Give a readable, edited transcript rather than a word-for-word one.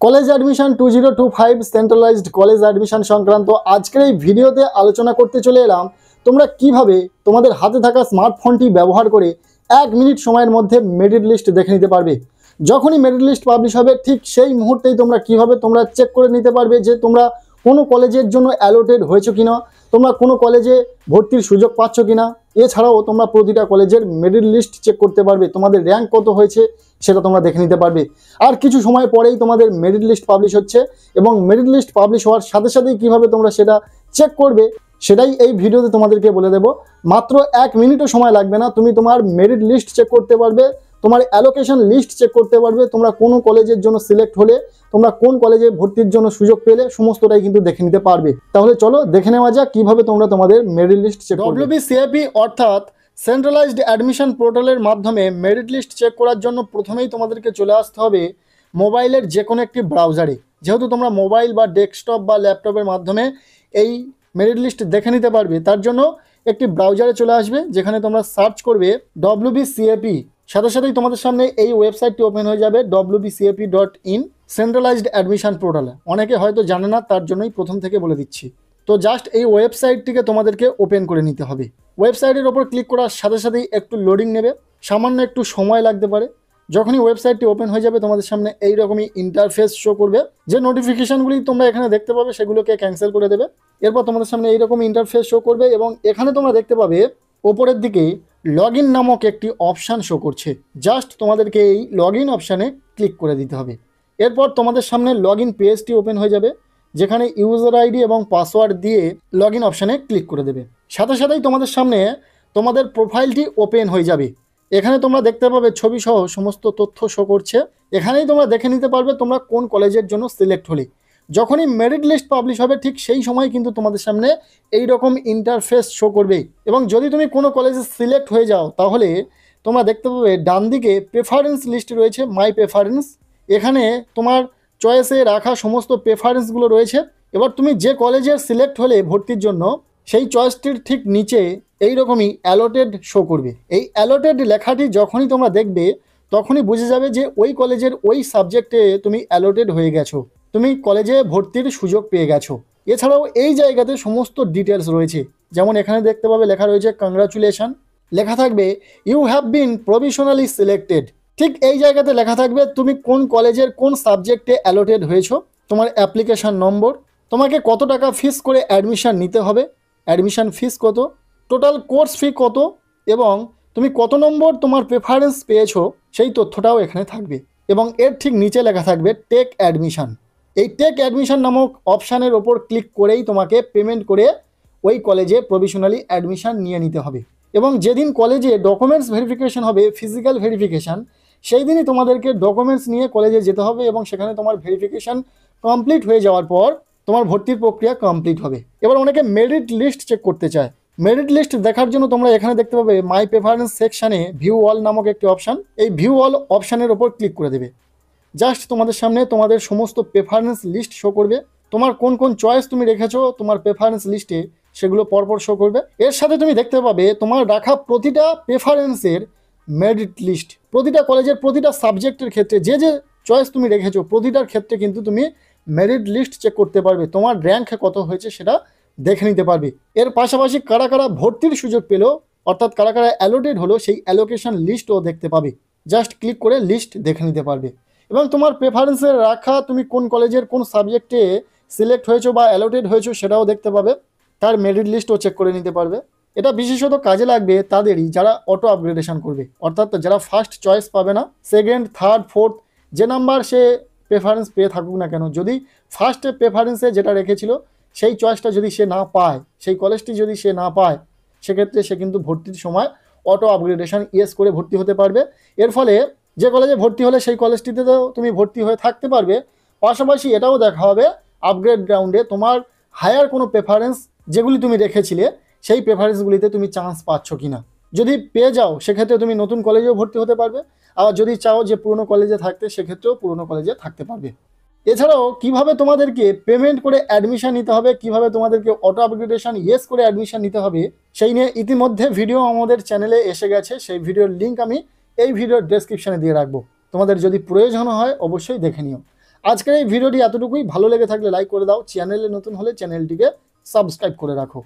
College admission 2025 centralised college admission সংক্রান্ত আজকের এই ভিডিওতে আলোচনা করতে চলে এলাম তোমরা কিভাবে তোমাদের হাতে থাকা স্মার্টফোনটি ব্যবহার করে 1 মিনিট সময়ের মধ্যে মেরিট লিস্ট দেখে নিতে পারবে। যখনই মেরিট লিস্ট পাবলিশ হবে ঠিক সেই মুহূর্তেই তোমরা চেক করে নিতে পারবে যে তোমরা কোনো কলেজের জন্য অ্যালোটেড হয়েছো কিনা, তোমরা কোনো কলেজে ভর্তির সুযোগ পাচ্ছ কিনা। এছাড়াও তোমরা প্রতিটা কলেজের মেরিট লিস্ট চেক করতে পারবে, তোমাদের র্যাঙ্ক কত হয়েছে সেটা তোমরা দেখে নিতে পারবে। আর কিছু সময় পরেই তোমাদের মেরিট লিস্ট পাবলিশ হচ্ছে এবং মেরিট লিস্ট পাবলিশ হওয়ার সাথে সাথেই কীভাবে তোমরা সেটা চেক করবে সেটাই এই ভিডিওতে তোমাদেরকে বলে দেব। মাত্র 1 মিনিটও সময় লাগবে না, তুমি তোমার মেরিট লিস্ট চেক করতে পারবে, তোমার অ্যালোকেশন লিস্ট চেক করতে পারবে, তোমরা কোন কলেজের জন্য সিলেক্ট হলে, তোমরা কোন কলেজে ভর্তির জন্য সুযোগ পেলে সমস্তটাই কিন্তু দেখে নিতে পারবে। তাহলে চলো দেখে নেওয়া যাক কিভাবে তোমরা তোমাদের মেরিট লিস্ট চেক করবে। WBCAP অর্থাৎ সেন্ট্রালাইজড অ্যাডমিশন পোর্টালের মাধ্যমে মেরিট লিস্ট চেক করার জন্য প্রথমেই তোমাদেরকে চলে আসতে হবে মোবাইলের যে কোনো একটি ব্রাউজারে। যেহেতু তোমরা মোবাইল বা ডেস্কটপ বা ল্যাপটপের মাধ্যমে এই মেরিট লিস্ট দেখে নিতে পারবে, তার জন্য একটি ব্রাউজারে চলে আসবে, যেখানে তোমরা সার্চ করবে WBCAP। সাথে সাথেই তোমাদের সামনে এই ওয়েবসাইটটি ওপেন হয়ে যাবে wbcap.in সেন্ট্রালাইজড অ্যাডমিশন পোর্টালে। অনেকে হয়তো জানে না, তার জন্যই প্রথম থেকে বলে দিচ্ছি। তো জাস্ট এই ওয়েবসাইটটিকে তোমাদেরকে ওপেন করে নিতে হবে। ওয়েবসাইটের ওপর ক্লিক করার সাথে সাথেই একটু লোডিং নেবে, সামান্য একটু সময় লাগতে পারে। যখনই ওয়েবসাইটটি ওপেন হয়ে যাবে তোমাদের সামনে এইরকমই ইন্টারফেস শো করবে। যে নোটিফিকেশানগুলি তোমরা এখানে দেখতে পাবে সেগুলোকে ক্যান্সেল করে দেবে। এরপর তোমাদের সামনে এইরকম ইন্টারফেস শো করবে এবং এখানে তোমরা দেখতে পাবে ওপরের দিকে লগ ইন নামক একটি অপশান শো করছে। জাস্ট তোমাদেরকে এই লগ ইন অপশানে ক্লিক করে দিতে হবে। এরপর তোমাদের সামনে লগ ইন পেজটি ওপেন হয়ে যাবে, যেখানে ইউজার আইডি এবং পাসওয়ার্ড দিয়ে লগ ইন অপশানে ক্লিক করে দেবে। সাথে সাথেই তোমাদের সামনে তোমাদের প্রোফাইলটি ওপেন হয়ে যাবে। এখানে তোমরা দেখতে পাবে ছবি সহ সমস্ত তথ্য শো করছে। এখানেই তোমরা দেখে নিতে পারবে তোমরা কোন কলেজের জন্য সিলেক্ট হলে। যখনই মেরিট লিস্ট পাবলিশ হবে ঠিক সেই সময় কিন্তু তোমাদের সামনে এই রকম ইন্টারফেস শো করবে। এবং যদি তুমি কোনো কলেজে সিলেক্ট হয়ে যাও তাহলে তোমরা দেখতে পাবে ডান দিকে প্রেফারেন্স লিস্ট রয়েছে, মাই প্রেফারেন্স। এখানে তোমার চয়েসে রাখা সমস্ত প্রেফারেন্সগুলো রয়েছে। এবার তুমি যে কলেজের সিলেক্ট হলে ভর্তির জন্য সেই চয়েসটির ঠিক নিচে এইরকমই অ্যালোটেড শো করবে। এই অ্যালোটেড লেখাটি যখনই তোমরা দেখবে তখনই বুঝে যাবে যে ওই কলেজের ওই সাবজেক্টে তুমি অ্যালোটেড হয়ে গেছো, তুমি কলেজে ভর্তির সুযোগ পেয়ে গেছো। এছাড়াও এই জায়গাতে সমস্ত ডিটেলস রয়েছে, যেমন এখানে দেখতে পাবে লেখা রয়েছে কংগ্রাচুলেশন, লেখা থাকবে you have been provisionally selected. ঠিক এই জায়গাতে লেখা থাকবে তুমি কোন কলেজের কোন সাবজেক্টে অ্যালোটেড হয়েছো, তোমার অ্যাপ্লিকেশন নম্বর, তোমাকে কত টাকা ফিস করে অ্যাডমিশন নিতে হবে, অ্যাডমিশন ফিস কত, টোটাল কোর্স ফি কত এবং তুমি কত নম্বর তোমার প্রেফারেন্স পেয়েছো সেই তথ্যটাও এখানে থাকবে। এবং এর ঠিক নিচে লেখা থাকবে টেক অ্যাডমিশন। এই টেক অ্যাডমিশন নামক অপশানের ওপর ক্লিক করেই তোমাকে পেমেন্ট করে ওই কলেজে প্রভিশনালি অ্যাডমিশন নিয়ে নিতে হবে। এবং যেদিন কলেজে ডকুমেন্টস ভেরিফিকেশন হবে, ফিজিক্যাল ভেরিফিকেশান, সেই দিনই তোমাদেরকে ডকুমেন্টস নিয়ে কলেজে যেতে হবে এবং সেখানে তোমার ভেরিফিকেশান কমপ্লিট হয়ে যাওয়ার পর তোমার ভর্তির প্রক্রিয়া কমপ্লিট হবে। এবার অনেকে মেরিট লিস্ট চেক করতে চায়। মেরিট লিস্ট দেখার জন্য তোমরা এখানে দেখতে পাবে মাই প্রেফারেন্স সেকশানে ভিউ অল নামক একটি অপশান। এই ভিউ অল অপশানের ওপর ক্লিক করে দেবে। জাস্ট তোমাদের সামনে তোমাদের সমস্ত প্রেফারেন্স লিস্ট শো করবে। তোমার কোন কোন চয়েস তুমি রেখেছো তোমার প্রেফারেন্স লিস্টে সেগুলো পরপর শো করবে। এর সাথে তুমি দেখতে পাবে তোমার রাখা প্রতিটা প্রেফারেন্সের মেরিট লিস্ট। প্রতিটা কলেজের প্রতিটা সাবজেক্টের ক্ষেত্রে যে যে চয়েস তুমি রেখেছো প্রতিটার ক্ষেত্রে কিন্তু তুমি মেরিট লিস্ট চেক করতে পারবে, তোমার র্যাঙ্ক কত হয়েছে সেটা দেখে নিতে পারবে। এর পাশাপাশি কারা কারা ভর্তির সুযোগ পেলো অর্থাৎ কারা কারা অ্যালোটেড হলো সেই অ্যালোকেশন লিস্টও দেখতে পাবে। জাস্ট ক্লিক করে লিস্ট দেখে নিতে পারবে এবং তোমার প্রেফারেন্সের রাখা তুমি কোন কলেজের কোন সাবজেক্টে সিলেক্ট হয়েছো বা অ্যালোটেড হয়েছো সেটাও দেখতে পাবে, তার মেরিট লিস্টও চেক করে নিতে পারবে। এটা বিশেষত কাজে লাগবে তাদেরই যারা অটো আপগ্রেডেশন করবে, অর্থাৎ যারা ফার্স্ট চয়েস পাবে না, সেকেন্ড, থার্ড, ফোর্থ যে নাম্বার সে প্রেফারেন্স পেয়ে থাকুক না কেন, যদি ফার্স্ট প্রেফারেন্সে যেটা রেখেছিল সেই চয়েসটা যদি সে না পায়, সেই কলেজটি যদি সে না পায়, সেক্ষেত্রে সে কিন্তু ভর্তির সময় অটো আপগ্রেডেশন ইয়েস করে ভর্তি হতে পারবে। এর ফলে যে কলেজে ভর্তি হলে সেই কলেজটিতেও তুমি ভর্তি হয়ে থাকতে পারবে। পাশাপাশি এটাও দেখা হবে আপগ্রেড গ্রাউন্ডে তোমার হায়ার কোনো প্রেফারেন্স যেগুলি তুমি রেখেছিলে সেই প্রেফারেন্সগুলিতে তুমি চান্স পাচ্ছ কি না। যদি পেয়ে যাও সেক্ষেত্রে তুমি নতুন কলেজেও ভর্তি হতে পারবে, আবার যদি চাও যে পুরনো কলেজে থাকতে সেক্ষেত্রেও পুরনো কলেজে থাকতে পারবে। এছাড়াও কিভাবে তোমাদেরকে পেমেন্ট করে অ্যাডমিশন নিতে হবে, কিভাবে তোমাদেরকে অটো আপগ্রেডেশন ইয়েস করে অ্যাডমিশন নিতে হবে সেই নিয়ে ইতিমধ্যে ভিডিও আমাদের চ্যানেলে এসে গেছে। সেই ভিডিওর লিঙ্ক আমি এই ভিডিওর ডেসক্রিপশানে দিয়ে রাখবো, তোমাদের যদি প্রয়োজন হয় অবশ্যই দেখে নিও। আজকের এই ভিডিওটি এতটুকুই। ভালো লেগে থাকলে লাইক করে দাও, চ্যানেলে নতুন হলে চ্যানেলটিকে সাবস্ক্রাইব করে রাখো।